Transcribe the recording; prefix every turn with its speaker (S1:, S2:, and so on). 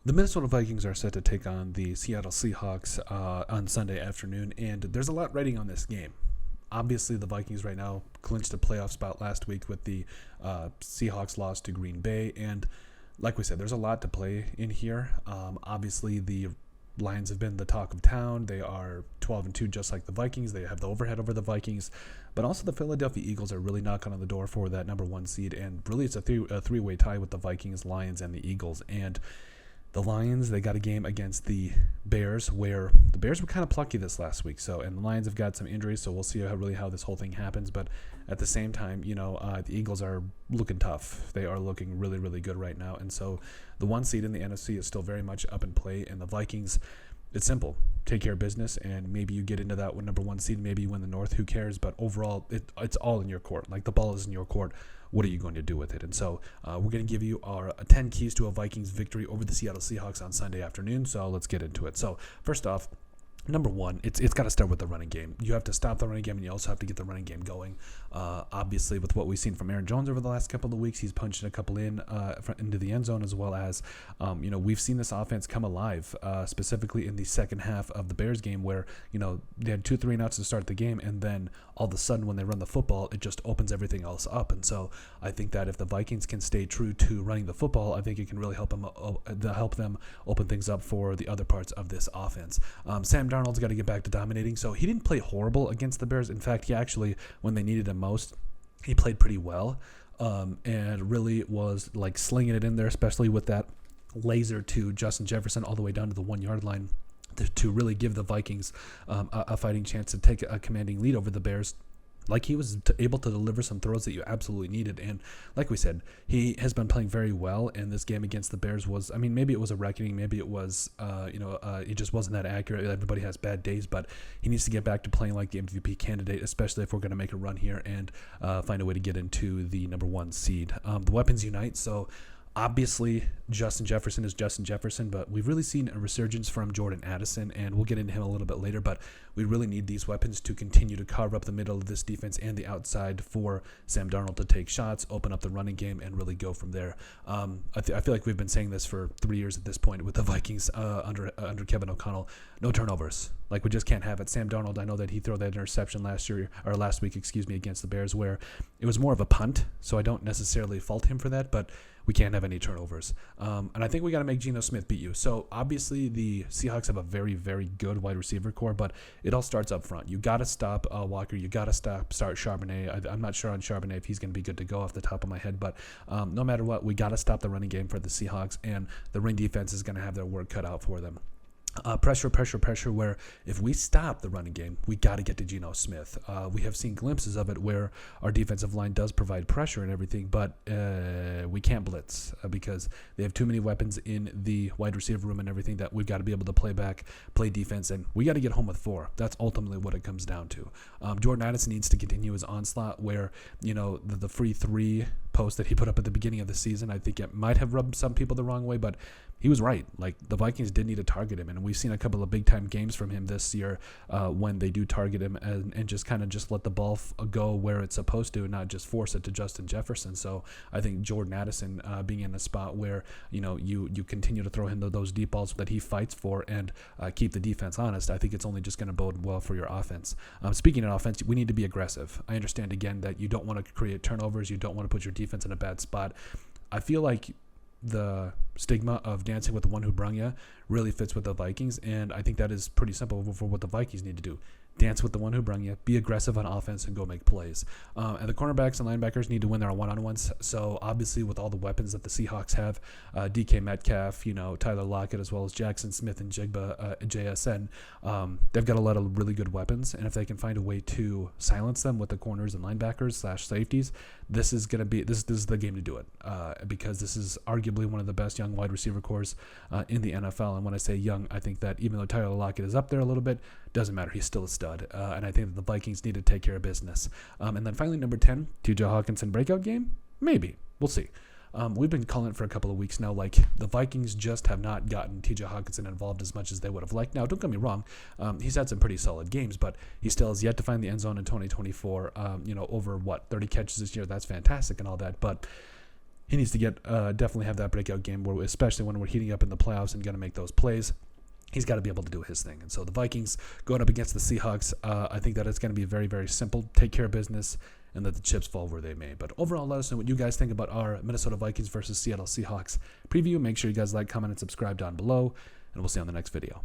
S1: The Minnesota Vikings are set to take on the Seattle Seahawks on Sunday afternoon, and there's a lot riding on this game. Obviously, the Vikings right now clinched a playoff spot last week with the Seahawks loss to Green Bay, and like we said, there's a lot to play in here. Obviously, the Lions have been the talk of town. They are 12-2, just like the Vikings. They have the overhead over the Vikings, but also the Philadelphia Eagles are really knocking on the door for that number one seed, and really it's a three-way tie with the Vikings, Lions, and the Eagles. And the Lions, they got a game against the Bears where the Bears were kind of plucky this last week. And the Lions have got some injuries, so we'll see how this whole thing happens. But at the same time, the Eagles are looking tough. They are looking really, really good right now. And so the one seed in the NFC is still very much up in play. And the Vikings, it's simple. Take care of business, and maybe you get into that with number one seed. Maybe you win the North. Who cares? But overall, it's all in your court. Like, the ball is in your court. What are you going to do with it? And so we're going to give you our 10 keys to a Vikings victory over the Seattle Seahawks on Sunday afternoon. So let's get into it. So first off, number one, it's got to start with the running game. You have to stop the running game, and you also have to get the running game going. Obviously, with what we've seen from Aaron Jones over the last couple of weeks, he's punching a couple into the end zone, as well as, we've seen this offense come alive, specifically in the second half of the Bears game where, they had 2 3-and-outs to start the game, and then all of a sudden when they run the football, it just opens everything else up. And so I think that if the Vikings can stay true to running the football, I think it can really help them open things up for the other parts of this offense. Sam Darnold's got to get back to dominating. So he didn't play horrible against the Bears. In fact, he actually, when they needed him most, he played pretty well, and really was like slinging it in there, especially with that laser to Justin Jefferson all the way down to the 1-yard line to really give the Vikings a fighting chance to take a commanding lead over the Bears. Like, he was able to deliver some throws that you absolutely needed. And like we said, he has been playing very well. And this game against the Bears was, maybe it was a reckoning. Maybe it was, it just wasn't that accurate. Everybody has bad days, but he needs to get back to playing like the MVP candidate, especially if we're going to make a run here and find a way to get into the number one seed. The weapons unite. So obviously, Justin Jefferson is Justin Jefferson, but we've really seen a resurgence from Jordan Addison, and we'll get into him a little bit later, but we really need these weapons to continue to carve up the middle of this defense and the outside for Sam Darnold to take shots, open up the running game, and really go from there. I feel like we've been saying this for 3 years at this point with the Vikings under Kevin O'Connell. No turnovers. Like, we just can't have it. Sam Darnold, I know that he threw that interception last week, against the Bears, where it was more of a punt, so I don't necessarily fault him for that, but we can't have any turnovers. And I think we got to make Geno Smith beat you. So obviously the Seahawks have a very, very good wide receiver core, but it all starts up front. You got to stop Walker. You got to start Charbonnet. I'm not sure on Charbonnet if he's going to be good to go off the top of my head, but no matter what, we got to stop the running game for the Seahawks, and the run defense is going to have their work cut out for them. Pressure, where if we stop the running game, we got to get to Geno Smith. We have seen glimpses of it where our defensive line does provide pressure and everything, but we can't blitz because they have too many weapons in the wide receiver room and everything that we've got to be able to play defense, and we got to get home with 4. That's ultimately what it comes down to. Jordan Addison needs to continue his onslaught where, the free 3 post that he put up at the beginning of the season, I think it might have rubbed some people the wrong way, but he was right. Like, the Vikings did need to target him, and we've seen a couple of big-time games from him this year when they do target him and just kind of just let the ball go where it's supposed to and not just force it to Justin Jefferson. So I think Jordan Addison being in a spot where, you continue to throw him those deep balls that he fights for and keep the defense honest, I think it's only just going to bode well for your offense. Speaking of offense, we need to be aggressive. I understand, again, that you don't want to create turnovers. You don't want to put your defense in a bad spot. I feel like the stigma of dancing with the one who brung you really fits with the Vikings, and I think that is pretty simple for what the Vikings need to do. Dance with the one who brung you, be aggressive on offense, and go make plays. And the cornerbacks and linebackers need to win their one-on-ones. So obviously, with all the weapons that the Seahawks have, DK Metcalf, Tyler Lockett, as well as Jackson Smith and Jigba, JSN, they've got a lot of really good weapons. And if they can find a way to silence them with the corners and linebackers / safeties, this is going to be this is the game to do it, because this is arguably one of the best young wide receiver cores in the NFL. And when I say young, I think that even though Tyler Lockett is up there a little bit, doesn't matter. He's still a stud. And I think that the Vikings need to take care of business. And then finally, number 10, T.J. Hawkinson breakout game? Maybe. We'll see. We've been calling it for a couple of weeks now. Like, the Vikings just have not gotten T.J. Hawkinson involved as much as they would have liked. Now, don't get me wrong. He's had some pretty solid games, but he still has yet to find the end zone in 2024. Over, 30 catches this year. That's fantastic and all that. But he needs to get definitely have that breakout game, where, especially when we're heating up in the playoffs and going to make those plays. He's got to be able to do his thing. And so the Vikings going up against the Seahawks, I think that it's going to be very, very simple. Take care of business and let the chips fall where they may. But overall, let us know what you guys think about our Minnesota Vikings versus Seattle Seahawks preview. Make sure you guys like, comment, and subscribe down below. And we'll see you on the next video.